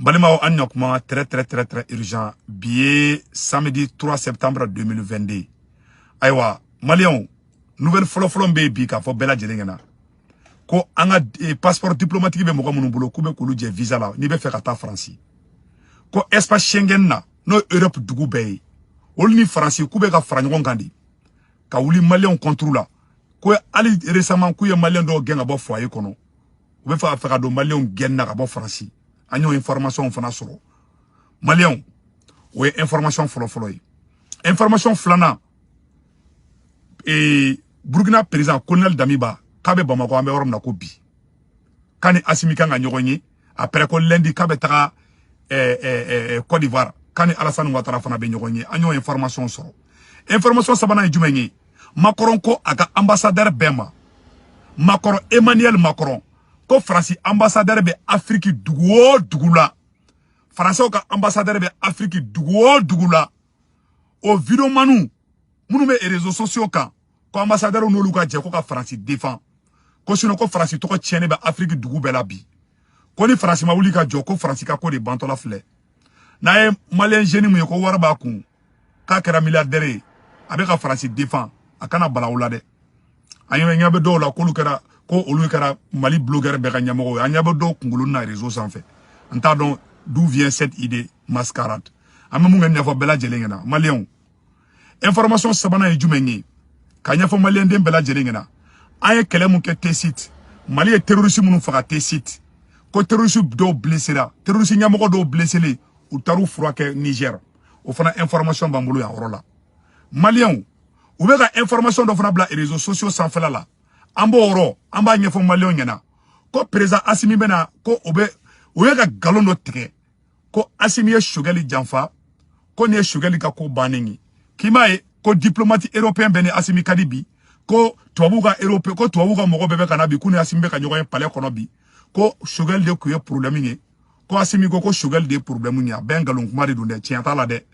Balimao Anyokma, très urgent. Billet samedi 3 septembre 2022. Aïwa, Malion, nouvelle follow baby, ka fo bella jelengena. Ko anga passeport diplomatique be mo ko bolo ko be ko lu je visa la ni be fe kata France. Ko espace Schengen na no Europe dugu be. Ol ni France ku be ka fara ngon kandi. Ka wuli Malion contrôle. Ko ali récemment ku ye Malion do genga bo foyer kono. Ou be fa ka do Malion genna ka bo France. Agnon information fana soro. Malion, ou information folo yi. Information flana. Et Burkina président Colonel Damiba, kabe Bamako ambe orom na ko bi. Kani Assimi Kanga nyogonye, après ko lundi kabe taka Côte d'Ivoire, kani Alassane Ouattara fana be nyogonye, agnon information soro. Information sabana jumenye. Macron ko aga ambassadeur Bema. Macron Emmanuel Macron. Ko France ambassadeur be Afrique dugo dugula. France ka ambassadeur be Afrique dugo dugula. O video manu munu me réseaux sociaux kan ko ambassadeur no luka je ko ka France défend. Ko sino ko France to ko tiene be Afrique dugu be la bi. Ko ni France ma wuli ka jo ko France ka ko de bantola flé. Na e malien jeune mu ko warba kun ka kera milliardaire avec ka France défend akana balawula de. Ayo nyabe do la ko lukera ko olu kara Mali blogueur be gagna mo anyabo do kungulu na réseau sans fait anta donc d'où vient cette idée mascarade amamu ngani fo bela jelengena malien information sabana e jumenyi kanya fo malien dem bela jelengena ay kelemu ke tesite Mali e terrorisme nu faka tesite ko terrorisme do blessé la terrorisme nyamo do blessé le ou taru froake Niger o fana information bambulu ya rola malien ou be ka information do fana bla réseaux sociaux sans fait là Ambo oro, amba nyefo Malion nyana. Ko président Assimi bena, ko obe ga galon no tike. Ko Assimi ye Choguel janfa, ko ne Choguel ka ko baningi. Kima ko diplomate européen bene Assimi kadibi, ko tuwabuga européen, ko tuwabuga mogo bebe kanabi, kune Assimi be ka nyogoyen palais konobi. Ko Choguel de kuye problème nge. Ko Assimi ko Choguel de problème nge, ben galon kumari dunde, tienta la de.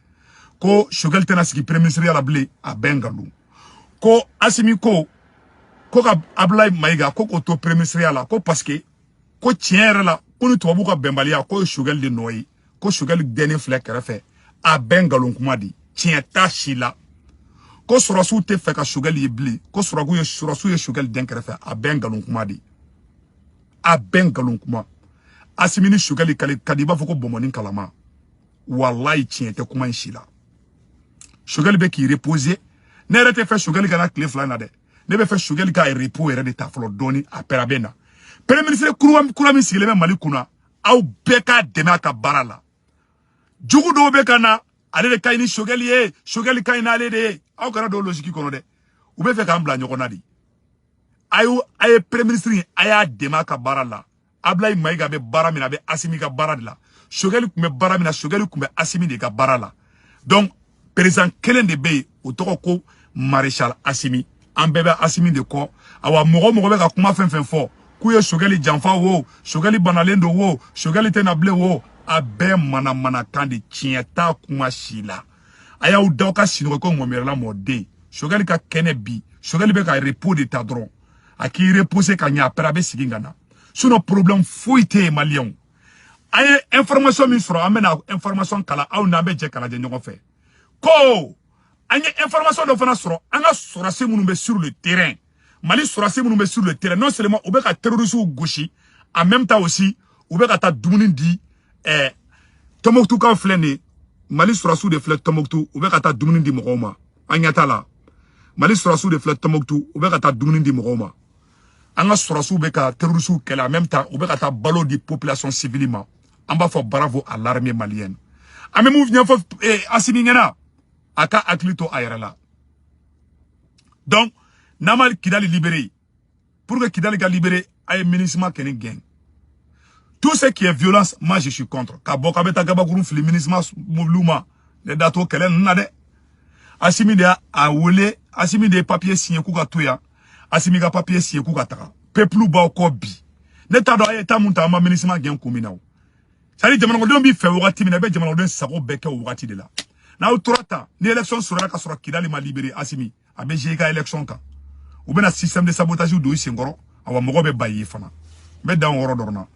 Ko Choguel tena siki premier ministre ya la ble, a ben galon. Ko Assimi ko ka Ablaye Maïga ko to premier ministre la ko parce que ko tiere la ko ni to buka bembalia ko Choguel de noyi ko Choguel deni flek refe a bengalon kuma di tienta shila ko surasu te fe ka Choguel yibli ko suragu ye surasu ye Choguel den refe a bengalon kuma di a bengalon kuma Assimi ni Choguel kadiba foko bomoni kalama wallahi tiente kuma shila Choguel be ki reposer ne rete fe Choguel kana clef la na de ne be fait Choguel ka repos ere de taflo doni a perabena premier ministre kura mi sigile Mali kuna au beka dema ka barala jugu do be kana ale de kayni Choguel kayna ale de au kana do logique kono de u be fe ka mbla nyoko nadi aye premier ministre aya dema ka barala Ablaye Maïga be baramina be Assimi ka barala Choguel kumbe baramina Choguel kumbe Assimi de ka barala donc président kelen de be o toko ko maréchal Assimi Ambebe Assimi de ko awa mogo be ka kuma fen fo kuye Choguel janfa wo Choguel banalendo wo Choguel tenable wo abe mana kandi tienta kuma shila aya u doka sino ko ngomerela mode Choguel ka kene bi Choguel be ka repos de tadron aki reposer ka nya perabe sigingana suno problème fuite malien aye information min soro amena information kala au na be je kala de nyoko fe ko Anye information de fana soro, anga sorase mounoube sur le terrain. Mali sorase mounoube sur le terrain. Non seulement ou beka terroriste ou gauchi, en même temps aussi, ou beka ta doumouni di, Tombouctou kan flene, Mali sorasou de flèche Tombouctou, ou beka ta doumouni di moukoma. Anyata la. Mali sorasou de flèche Tombouctou, ou beka ta doumouni di moukoma. Anga sorasou beka terroriste ou kela, en même temps, ou beka ta balo di population civilement. Amba fo bravo à l'armée malienne. Ame mou vient fo Assimi ngena. Aka aklito ayerala. Donc, Namal Kidali libéré. Pour que Kidali ga libéré, aye ministre keni gang. Tout ce qui est violence, moi je suis contre. Kaboka beta gabagourou fili ministre mouluma. Les datos kelen nade. Assimi de a wole, Assimi de papier signé kouka touya. Assimi ga papier signé kouka taka. Peuple ba ko bi. Neta do aye ta munta ma ministre gang koumina. Ça dit demande on bi fait wati mina be demande on sako beke wati de la. Na uturata ni élection sura ka sura Kidali ma libéré Assimi abe jeka élection ka ou bena système de sabotage ou do isengoro awa mogo be bayi fana be dan woro dorna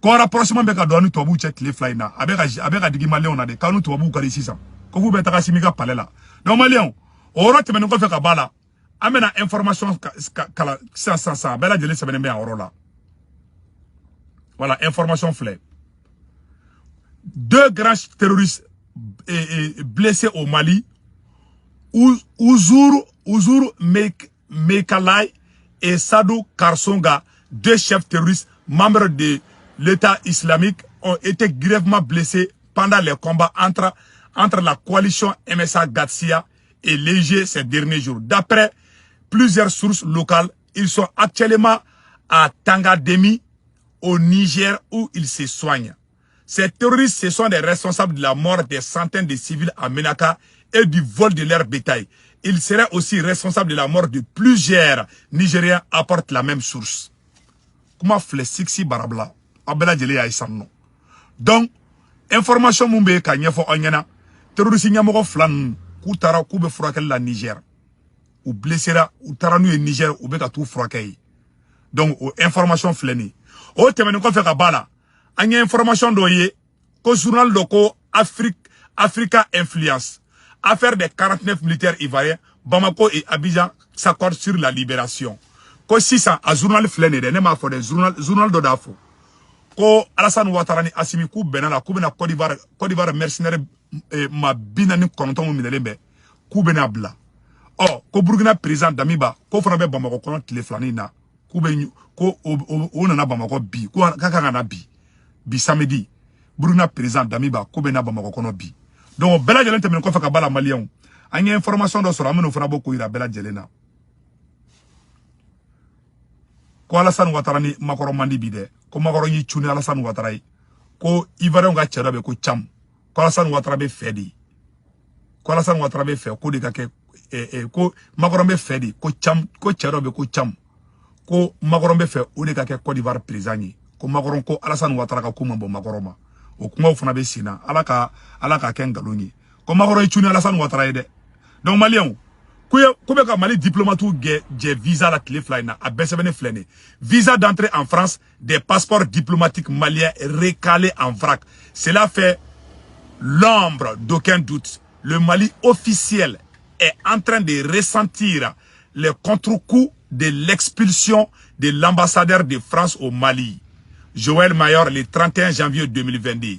ko rapprochement be ka do anu tobu che tile fly na abeka digi malien na de kanu tobu ka ici ça ko vous be ta simika palais là donc malien o rote men ko fe ka bala amena information kala sans bela jeli se be en là voilà information flé 2 grands terroristes blessés au Mali Ouzour Mekalai et Sadou Karsonga, 2 chefs terroristes membres de l'État islamique, ont été grièvement blessés pendant les combats entre la coalition MSA Gatsia et l'EG ces derniers jours. D'après plusieurs sources locales, ils sont actuellement à Tangademi, au Niger, où ils se soignent. Ces terroristes, ce sont des responsables de la mort des centaines de civils à Menaka et du vol de leur bétail. Ils seraient aussi responsables de la mort de plusieurs Nigériens, apporte la même source. Comment flexixi barabla abela jeli ya isanno. Donc information mumbe ka nyefo onyana terroriste nyamoko flan ku tara ku be furakel la Niger ou blessera ou taranu e Niger ou be ka tout furakel. Donc information fleni. O temene ko fe ka bala anya information do ye ko journal loko Africa Influence. Affaire des 49 militaires ivoiriens, Bamako et Abidjan s'accordent sur la libération. Ko si ça a journal flene de ne ma fo de journal do dafo. Ko Alassane Ouattara ni Assimi ku benana ku bena Côte d'Ivoire mercenaire ma binani konton mi delembe ku bena bla. Oh, ko Burkina président Damiba ko fana be Bamako kono tile flani na ku be ko o na Bamako bi ko kaka na bi samedi Burkina président Damiba ko bena Bamako kono bi. Donc bela jelen temen ko fa ka bala malien anya information do soro ameno fana boko ira bela jelena ko Alassane Ouattara ni makoro mandi bide ko makoro yi chuni Alassane Ouattara ko Ivoirien ga chera be ko cham ko Alassane Ouattara be fedi ko Alassane Ouattara be fe ko de ka ke ko makoro be fedi ko cham ko chera be ko cham ko makoro be fe o de ka ke Côte d'Ivoire président ko makoro ko Alassane Ouattara ka ko mambo makoro ma o kuma fana be sina alaka ken galongi ko makoro chuni Alassane Ouattara de donc malien ku be ka Mali diplomate ge visa la clé fly na abesebene flene visa d'entrée en France des passeports diplomatiques maliens recalés en vrac. Cela fait l'ombre d'aucun doute. Le Mali officiel est en train de ressentir les contre-coups de l'expulsion de l'ambassadeur de France au Mali, Joël Mayor, le 31 janvier 2022,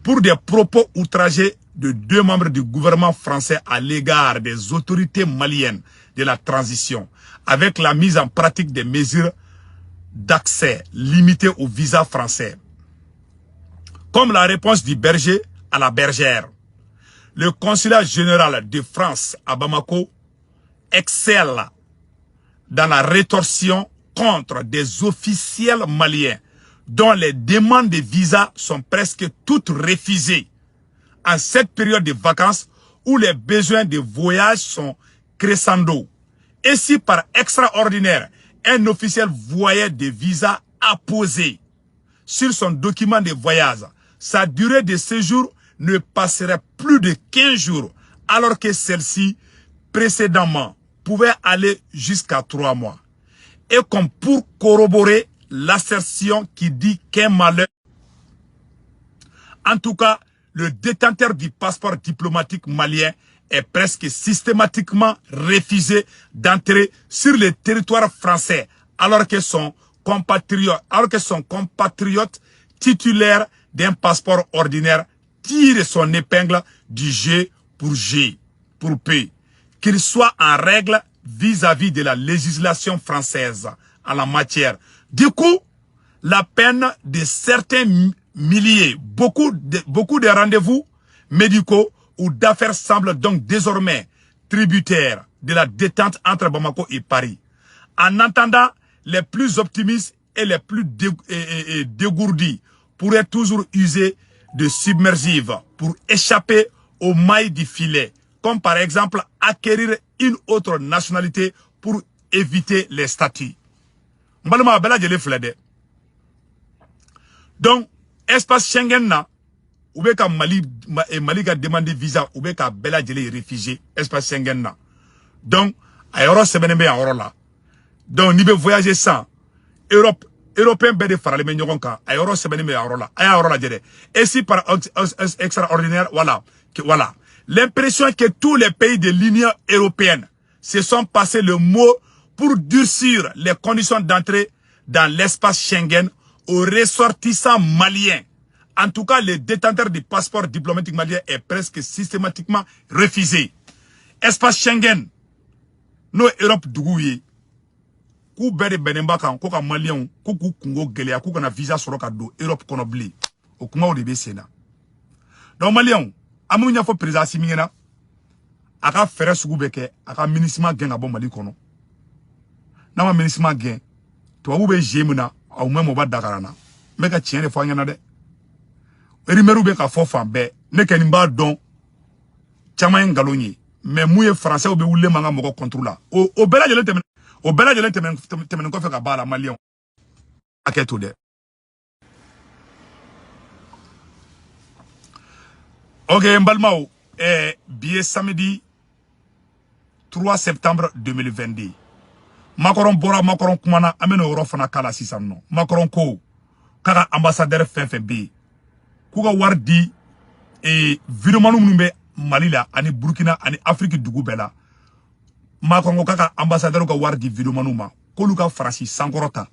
pour des propos outragés de 2 membres du gouvernement français à l'égard des autorités maliennes de la transition, avec la mise en pratique des mesures d'accès limitées au visa français. Comme la réponse du berger à la bergère, le consulat général de France à Bamako excelle dans la rétorsion contre des officiels maliens dont les demandes de visa sont presque toutes refusées en cette période de vacances où les besoins de voyage sont crescendo. Et si par extraordinaire, un officiel voyait des visas apposés sur son document de voyage, sa durée de séjour ne passerait plus de 15 jours, alors que celle-ci, précédemment, pouvait aller jusqu'à 3 mois. Et comme pour corroborer l'assertion qui dit qu'un malheur, en tout cas, le détenteur du passeport diplomatique malien est presque systématiquement refusé d'entrer sur le territoire français, alors que son compatriote titulaire d'un passeport ordinaire tire son épingle du G pour P, qu'il soit en règle vis-à-vis de la législation française en la matière. Du coup, la peine de certains milliers, beaucoup de rendez-vous médicaux ou d'affaires semblent donc désormais tributaires de la détente entre Bamako et Paris. En attendant, les plus optimistes et les plus dégourdis pourraient toujours user de submersives pour échapper aux mailles du filet, comme par exemple acquérir une autre nationalité pour éviter les statuts. Donc, espace Schengen na, ou bien ka Mali ka demande visa, ou bien ka bela jeli réfugié, espace Schengen na. Donc, à Europe, c'est bien là. Donc, ni be voyager sans Europe, européen bɛ de faralen bɛ ɲɔgɔn kan a yɔrɔ sɛbɛnni bɛ a yɔrɔ la a y'a yɔrɔ lajɛ dɛ et si par extraordinaire voilà l'impression que tous les pays de l'Union européenne se sont passés le mot pour durcir les conditions d'entrée dans l'espace Schengen aux ressortissants maliens. En tout cas, les détenteurs du passeport diplomatique malien est presque systématiquement refusé. Espace Schengen, nos Europe d'Ougouye, kou bere benemba kan ko ka malien ko ku kungo gelea ko kana visa soro ka do Europe kono bli o kuma o de be sena donc malien amu nya fo président simingena aka fere sugu beke aka ministre gen ga bo Mali kono na ma ministre gen to abu be jemuna au memo ba dakarana me ka tiene fo nyana de erimeru be ka fo fan be ne ken mba don chama ngalonyi mais mouye français obe wulle manga moko contrôle o bela jele temen o bela jele temen ko fe ka bala malien aketo de OK mbalmao billet samedi 3 septembre 2022 Macron bora Macron kumana ameno euro fana kala sisan no Macron ko kaka ambassadeur FFB kuga wardi vidéo manu mbe Mali la ani Burkina ani Afrique dugu bela Macron ko kaka ambassadeur ka wardi vidéo manu ma ko luka farasi sankorota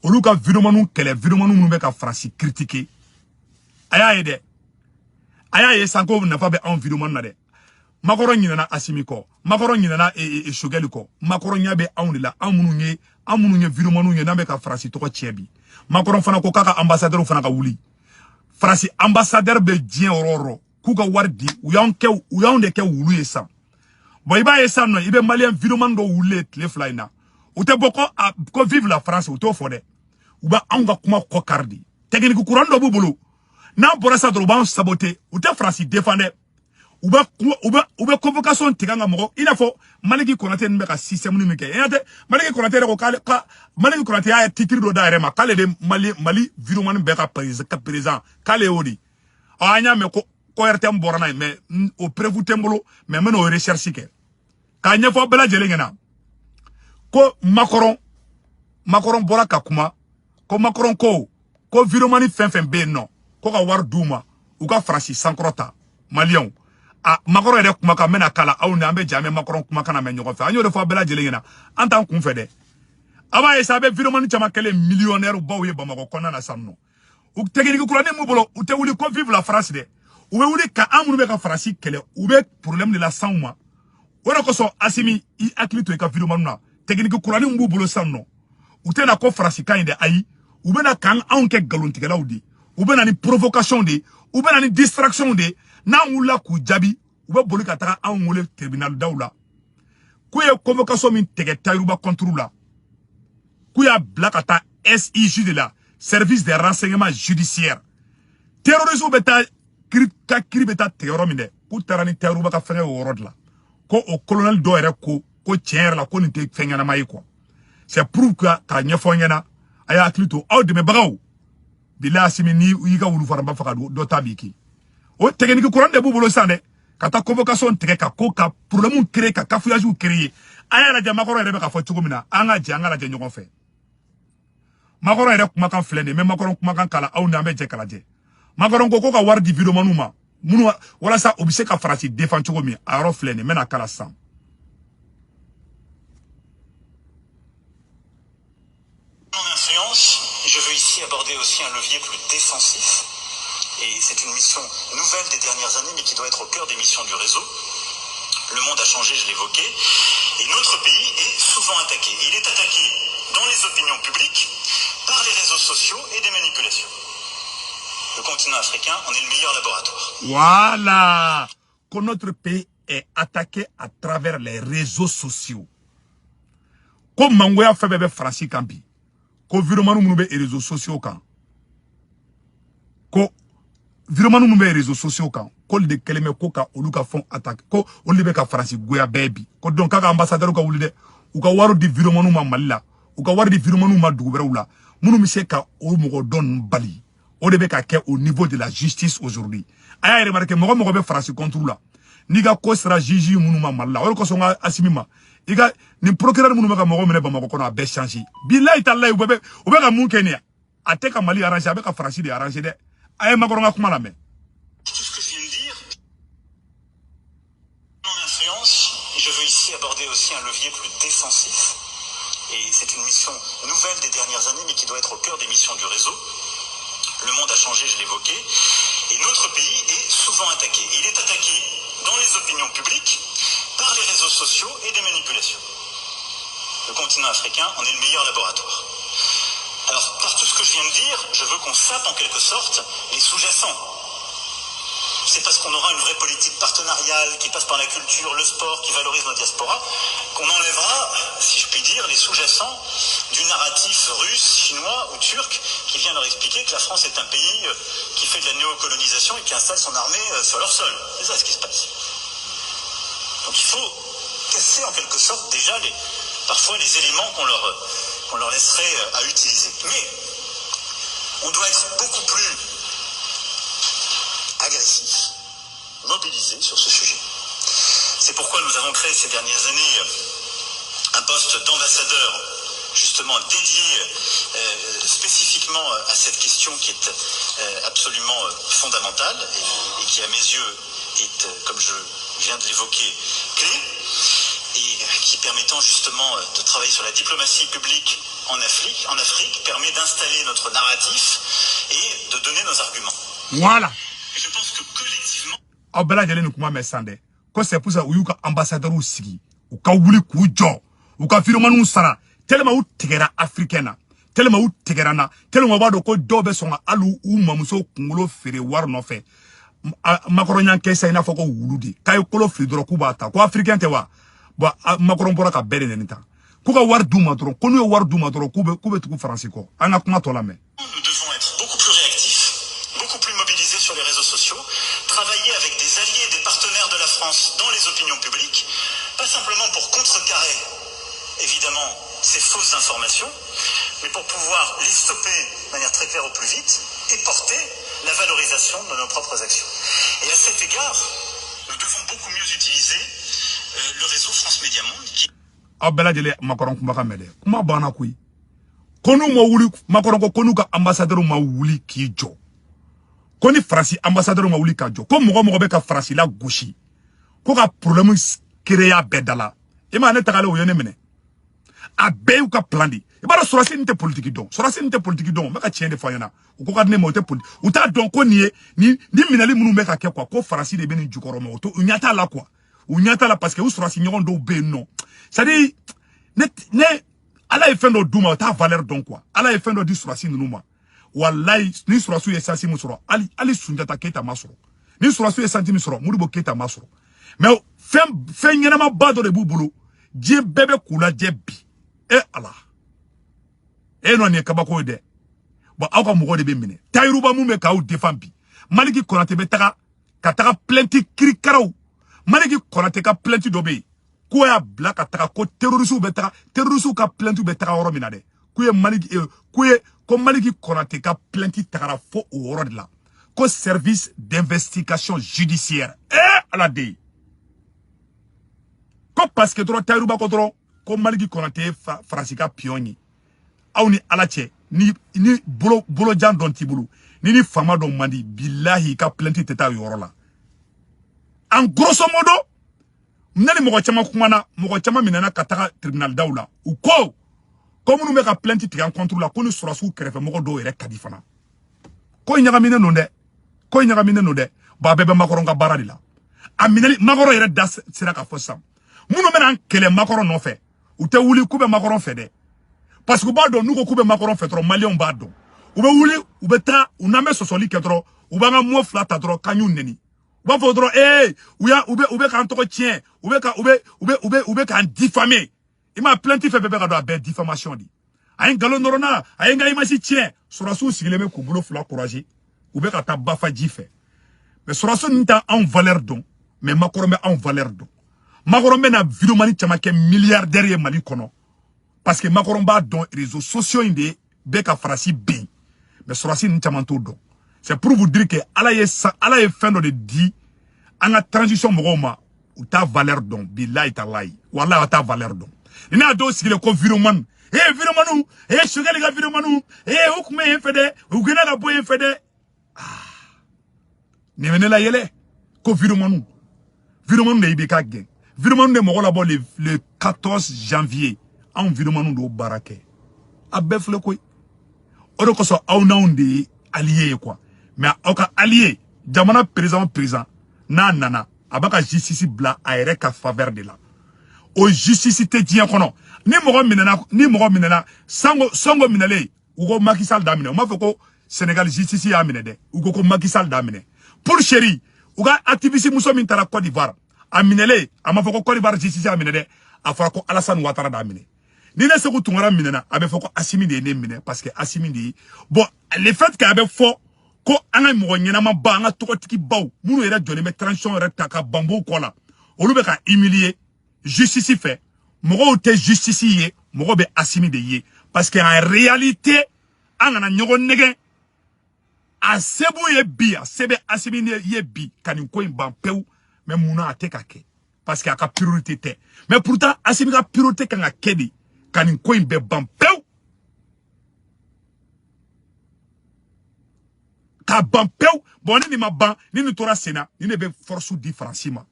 o luka vidéo manu kele vidéo manu mbe ka farasi critiquer aya yede aya ye sanko na fa be en vidéo manu na de Macron nyina Assimi ko Macron nyina Shogeli ko Macron nyabe la amunu nye vidéo manu nye na be ka farasi to ko tiebi Macron fana ko kaka ambassadeur fana ka wuli farasi ambassadeur be dien ororo kuka wardi uyaonde ke wulu yesa boy ba yesa no ibe malien vidéoman do wule le flyna ute boko ko vive la France uto fode uba anga kuma ko kardi technique courant do bubulu na borasa do ba saboter ute France défendre uba convocation tiganga moko il faut Maliki Konaté nbe ka système ni mike yate Maliki Konaté ko kale ka Maliki Konaté ya titre do daire ma kale de Mali vidéoman be ka président kale odi anya me ko RTM borana mais au prévu tembolo mais meno recherche ke ka nyefo bela jelengena ko Macron bora ka kuma ko Macron ko viromani fen be no ko ka war duma u ka farasi sankrota Malion Macron ere kuma ka mena kala aw ne ambe jame Macron kuma kana men nyogo fa anyo de fo bela jelengena antan kun fede aba esabe viromani chama kele millionnaire bawo ye Bamako konna na sanno u technique ko ne mubolo u te wuli ko vive la France de Oube wuli ka amunu be ka farasi kele oube problème de la sanuma wala ko so Assimi I aklito e ka vidéo manuna technique kurani mbu bolo sanno utena ko farasi kan de ayi oube na kan anke galontigela udi oube na ni provocation de oube na ni distraction de na wula ku jabi oube bolu ka taka an wole tribunal dawla ku ye convocation min tege tayruba contre la ku ya blakata SIJ de la service des renseignements judiciaires terrorisme beta ka kiribeta teoro minde ku tarani teoro baka fenge worodla ko o colonel do ere ko tiere la ko ni te fengana mai ko c'est pour que ka nyefo nyana aya aklito aw de me bagaw bila Assimi ni yiga wulu faramba faka do tabiki o technique courant de bubolo sande kata convocation tege ka ko ka problème créer ka kafuyaju créer aya la jama ko ere be ka fo tugumina anga janga la nyogon fe Macron ere kuma kan flene mais Macron kuma kan kala aw na be je kala je Macron ko ka wardi vidéo manuma munu wala sa obise ka farasi défend chogo mi aro flene mena kala sam je veux ici aborder aussi un levier plus défensif et c'est une mission nouvelle des dernières années mais qui doit être au cœur des missions du réseau. Le monde a changé, je l'évoquais, et notre pays est souvent attaqué. Il est attaqué dans les opinions publiques par les réseaux sociaux et des manipulations. Le continent africain en est le meilleur laboratoire. Voilà. Que notre pays est attaqué à travers les réseaux sociaux. Comme Mangoya fait bébé Francis Kambi. Ko viremanu munube et réseaux sociaux kan. Ko viremanu munube et réseaux sociaux kan. Ko de keleme ko ka oluka font attaque. Ko olibe ka Francis goya baby. Ko donc kaka ambassadeur ka wulide. U ka waru di viremanu ma malila. U ka waru di viremanu ma dugubera munu mi se ka o mogo don bali. O de be ka ke au niveau de la justice aujourd'hui. Aya remarqué mogo be farasi contre la. Niga ko sera jiji munu ma malla. O ko so nga Assimi ma. iga ni procureur munu meka mogo mene bamako kono a be changer billahi tallahi ube ka mun kenya ate ka Mali arranger avec ka France de arranger de ay makoro nga kuma la me. Tout ce que je viens de dire, mon influence, je veux ici aborder aussi un levier plus défensif. Et c'est une mission nouvelle des dernières années, mais qui doit être au cœur des missions du réseau. Le monde a changé, je l'évoquais, et notre pays est souvent attaqué. Il est attaqué dans les opinions publiques, par les réseaux sociaux et des manipulations. Le continent africain en est le meilleur laboratoire. Alors, par tout ce que je viens de dire, je veux qu'on sape en quelque sorte les sous-jacents. C'est parce qu'on aura une vraie politique partenariale qui passe par la culture, le sport, qui valorise nos diasporas, qu'on enlèvera, si je puis dire, les sous-jacents du narratif russe, chinois ou turc qui vient leur expliquer que la France est un pays qui fait de la néocolonisation et qui installe son armée sur leur sol. C'est ça ce qui se passe. Donc il faut casser en quelque sorte déjà parfois les éléments qu'on leur laisserait à utiliser. Mais on doit être beaucoup plus agressif, mobilisé sur ce sujet. C'est pourquoi nous avons créé ces dernières années un poste d'ambassadeur justement dédié spécifiquement à cette question qui est absolument fondamentale et qui à mes yeux est, comme je viens de l'évoquer, clé et qui permettant justement de travailler sur la diplomatie publique en Afrique permet d'installer notre narratif et de donner nos arguments. Voilà. Je pense que collectivement... Au bela jele ni kuma mesande. Ko c'est pour ça ou yuka ambassadeur ou sigi. Ou ka wuli ku jo. Ou ka firmanu sara. Tellement ou tigera africaine. Tellement ou tigera na. Tellement wado ko dobe songa alu ou mamuso kungulo fere war no fe. Makoronya kesa ina foko wuludi. Kay kolo fridro ku bata. Ko africain te wa. Ba makoron pora ka bere nenita. Ku ka war duma dron. Ko no war duma dron ku be tuku français ko. Anga kuma to la me. Nous devons être beaucoup plus réactifs, beaucoup plus mobilisés sur les réseaux sociaux, travailler avec des alliés et des partenaires de la France dans les opinions publiques, pas simplement pour contrecarrer, évidemment, ces fausses informations, mais pour pouvoir les stopper de manière très claire au plus vite et porter la valorisation de nos propres actions. Et à cet égard, nous devons beaucoup mieux utiliser le réseau France Média Monde qui... Abela jele makoron kuma ka mede. Kuma bana kui. Konu mo wuli makoron ko konu ka ambassadeur ma wuli ki jo. Koni France ambassadeur ma wuli ka jo. Ko mogo be ka France la gauche. Ko ka problème créer bedala. E ma ne tagale o yene mene. A be u ka plan di. E ba sorasi nte politique don. Sorasi nte politique don. Maka tiende fayana. U ko ka ne mo te politique. U ta don ko ni minali munu be ka ke quoi. Ko France de beni jukoro mo to unyata la quoi. Unyata la parce que u sorasi nyon do be non. Ça dit ne ala e fendo duma ta valeur don quoi. Ala e fendo di sorasi numa. Wallahi ni sorasi e santi musoro. Ali Sunjata Keita masoro. Ni sorasi e santi musoro. Modibo Keita masoro. Mais fait nyama bado de bubulu. Je bebe kula je bi. E ala. E no ne kabako de. Ba aka mugo de be mine. Tayruba mu me ka u defambi. Maliki Konate be taka kataka plenty krikaraw. Maliki Konate ka plenty dobe. Ko ya black ataka ko terroriste be taka terroriste ka plenty be taka oro minade. Ko ye Maliki ko Maliki Konate ka plenty takara fo o oro de la. Ko service d'investigation judiciaire. Ala de. Ko parce que trop Tayruba ko trop ko Maliki Konate Fransika pioni. Aw ni alache ni bolo jan don tibulu ni fama don mandi billahi ka plenty teta yoro la. En grosso modo nani mogo chama kumana mogo chama minana kataka tribunal daula ou ko comme nous me ka plenty tigan contre la ko ni surasu krefe mogo do ere kadifana ko nyagamine no de ba bebe makoronga baradi la aminali makoro ere das sira ka fossam munu mena kele makoro no fe ou te wuli kube makoro fe de parce que ba do nuko kube makoro fe tro malien ba do ou be wuli ou be ta ou na me sosoli ketro ou ba nga mo flata tro kanyu neni ou ba fodro ou be kan to tien ou be kan diffamer il m'a plenty fait bebe ka do abe diffamation di ayin galo norona ayin ga imasi tien surasu sigileme ko bulo fla courage ou be ka ta bafa jife mais surasu nta en valeur don mais makorombe en valeur don makorombe na video mani chamake milliardaire mali kono parce que makoromba don réseaux sociaux inde be ka farasi ben mais surasi ni chamanto don c'est pour vous dire que ala ye fin de dit en la transition mogoma ou ta valeur don billahi tallahi wallahi ta valeur don ina do sigile ko viromanu viromanu sugeli ga viromanu hukme enfede ugena ga boy enfede ne menela yele ko viromanu de ibeka gen viromanu de mogola bo le 14 janvier en viromanu do barake abefle koy odo ko so awnaunde allié quoi mais oka allié jamana président na nana abaka justice bla a ka faveur de la o justice te dien kono ni mogo minena songo minele ugo Macky Sall damine o ma foko Sénégal justice ya mine de ugo ko Macky Sall damine pour chéri uga activiste muso min tara Côte d'Ivoire a minele ama foko Côte d'Ivoire justice ya mine de a fara ko Alassane Ouattara damine ni ne se ko tungara minena abe foko Assimi de ne mine parce que Assimi de bon le fait qu'abe fo ko anga mogo nyinama ba anga tokotiki baw munu era jone me transition recta ka bambo ko la olu be ka humilier justice fait mogo te justice ye mogo be Assimi de ye parce que en réalité anga nyogo nege a sebu ye bi a sebe Assimi ye bi kanin ko imban pew mais muna ateka ke parce que aka priorité te mais pourtant Assimi ka priorité kanga kedi kanin ko imbe ban pew ka ban pew bon ni ma ban ni tora Sénat ni ne be force différenciement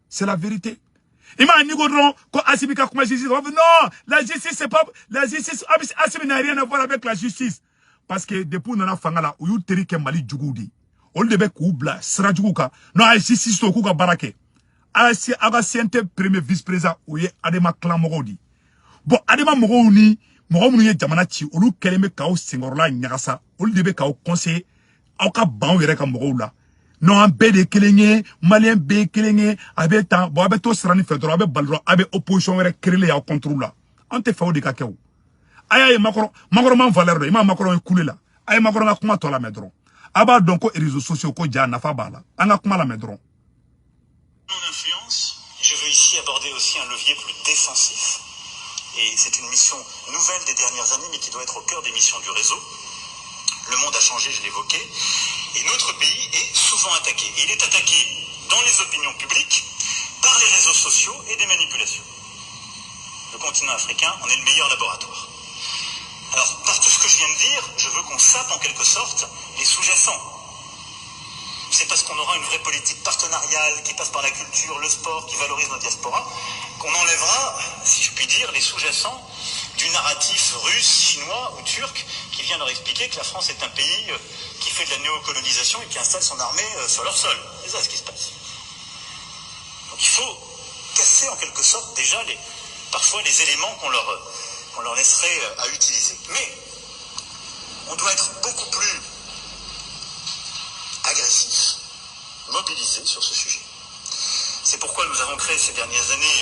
c'est la vérité. Ima nigodron ko Assimi ka kuma justice non la justice c'est pas la justice Assimi n'a rien à voir avec la justice parce que depuis nana fangala ou yu teri ke Mali jugudi ol de be ku bla sra juguka non a justice to ku ka barake aga CNT premier vice-président ou ye Adema clan mogodi bon Adema mogoni mogo ye jamana ci olu keleme ka o sengorla nyagasa ol de be ka o conseiller au ka ban yere ka mogo la non en be de kelenye malien be kelenye abe tan bo abe to srani fedro abe balro abe opposition yere créer ya contrôle la on te fait de ka kew aya makoro man valeur de ima makoro e coulé la aya makoro nga kuma to la medron aba donc ko réseaux sociaux ko ja na fa bala anga kuma la medron mon influence. Je veux ici aborder aussi un levier plus défensif et c'est une mission nouvelle des dernières années mais qui doit être au cœur des missions du réseau. Le monde a changé, je l'évoquais, et notre pays est souvent attaqué. Il est attaqué dans les opinions publiques, par les réseaux sociaux et des manipulations. Le continent africain en est le meilleur laboratoire. Alors, par tout ce que je viens de dire, je veux qu'on sape en quelque sorte les sous-jacents. C'est parce qu'on aura une vraie politique partenariale qui passe par la culture, le sport, qui valorise nos diasporas, qu'on enlèvera, si je puis dire, les sous-jacents du narratif russe, chinois ou turc qui vient leur expliquer que la France est un pays qui fait de la néocolonisation et qui installe son armée sur leur sol. C'est ça ce qui se passe. Donc il faut casser en quelque sorte déjà parfois les éléments qu'on leur laisserait à utiliser. Mais on doit être beaucoup plus agressif, mobilisé sur ce sujet. C'est pourquoi nous avons créé ces dernières années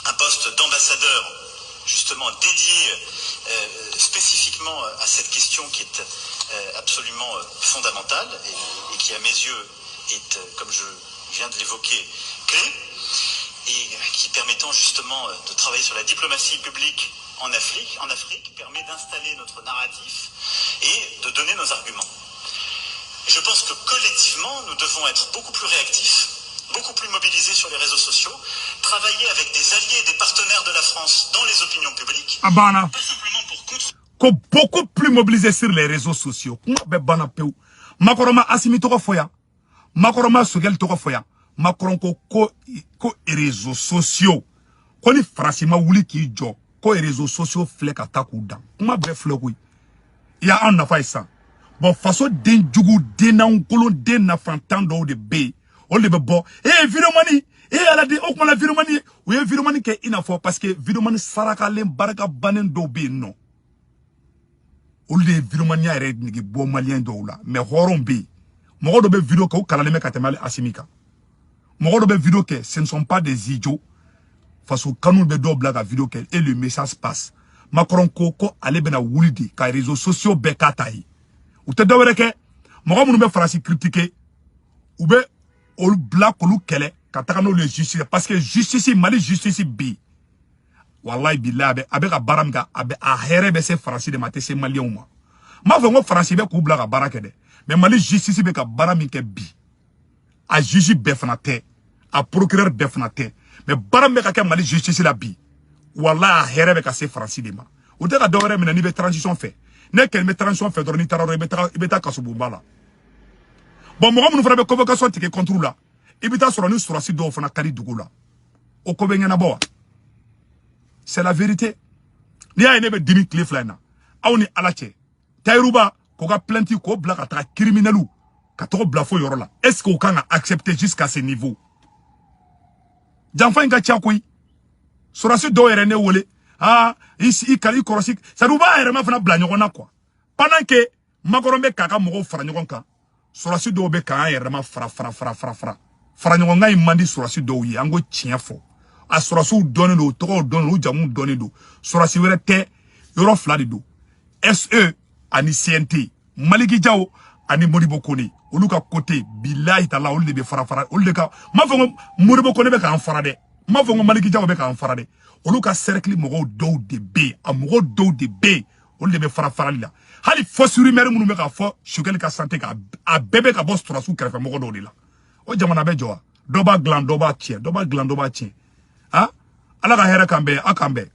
un poste d'ambassadeur justement dédié spécifiquement à cette question qui est absolument fondamentale et qui à mes yeux est, comme je viens de l'évoquer, clé et qui permettant justement de travailler sur la diplomatie publique en Afrique permet d'installer notre narratif et de donner nos arguments. Je pense que collectivement, nous devons être beaucoup plus réactifs, beaucoup plus mobilisés sur les réseaux sociaux, travailler avec des alliés et des partenaires de la France dans les opinions publiques, pas simplement pour contre... Beaucoup plus mobilisés sur les réseaux sociaux. Makoroma Assimi toko foya. Makoroma Sogel toko foya. Makoron ko réseaux sociaux. Ko ni frasima wuli ki jo. Ko réseaux sociaux flek ataku dan. Kuma be flekui. Ya an na faisa. Bon façon den jugu den na ngolo den na fantan do de be. On le bo. Viromani. Ala de okuma la viromani. Ou viromani ke ina fo parce que viromani saraka len baraka banen do be non. Ou le viromania ere nigi bo malien do la. Mais horon be. Mogo do be vidéo ko kala le me katemale Assimika. Mogo do be vidéo que ce ne sont pas des idiots. Façon kanou be do blaga vidéo que et le message passe. Macron ko ale bena wulidi ka réseaux sociaux be katayi. Ou te dawere ke mogo munu be farasi critiquer ou be ol black olu kele kataka no le justice parce que justice Mali justice bi wallahi billahi abe ka baramga abe a here be se farasi de mate se malien uma ma fa ngo farasi be ku blaga barake de mais Mali justice be ka barami ke bi a juge be fana te a procureur bɛɛ fana tɛ mais baara min bɛ ka kɛ Mali justice la bi wala a hɛrɛ bɛ ka se Faransi de ma o tɛ ka dɔ wɛrɛ minɛ n'i bɛ transition fɛ ne kɛlen bɛ transition fɛ dɔrɔn n'i taara dɔrɔn i bɛ taa kasobonba la bon mɔgɔ minnu fana bɛ convocation tigɛ contre la i bɛ taa sɔrɔ ni sɔrɔsi dɔw fana ka di dugu la o ko bɛ ɲɛnabɔ wa c'est la vérité n'i y'a ye ne bɛ dimi tile fila in na aw ni Ala cɛ Tayiruba k'o ka plainte k'o bila ka taga criminel ka tɔgɔ bila fo yɔrɔ la est-ce que o kan ka accepter jusqu'à ce niveau janfa in ka ca koyi sɔrɔsi dɔw yɛrɛ ne wele i kɔlɔsi ça nous va yɛrɛ ma fana bila ɲɔgɔn na quoi pendant que Macron bɛ k'a ka mɔgɔw fara ɲɔgɔn kan sɔrɔsi dɔw bɛ k'an yɛrɛ ma fara ɲɔgɔn kan in man di sɔrɔsi dɔw ye an ko tiɲɛ fɔ a sɔrɔsiw dɔnnen don tɔgɔw dɔnnen don jamuw dɔnnen don sɔrɔsi wɛrɛ tɛ yɔrɔ fila de don SE ani CNT Maliki Diaw ani Modibo Kone olu ka côté billahi taala olu de bɛ fara olu de ka m'a fɔ ko Modibo Kone bɛ k'an fara dɛ m'a fɔ ko Maliki Diaw bɛ k'an fara dɛ olu ka cercle mɔgɔw dɔw de bɛ yen a mɔgɔw dɔw de bɛ yen olu de bɛ farali la hali fosurimaire minnu bɛ k'a fɔ Sukɛli ka santé ka a bɛɛ bɛ ka bɔ sɔrɔsiw kɛrɛfɛ mɔgɔ dɔw de la o jamana bɛ jɔ wa dɔ b'a dilan dɔ b'a tiɲɛ dɔ b'a dilan dɔ b'a tiɲɛ Ala ka hɛrɛ k'an bɛɛ a k'an bɛɛ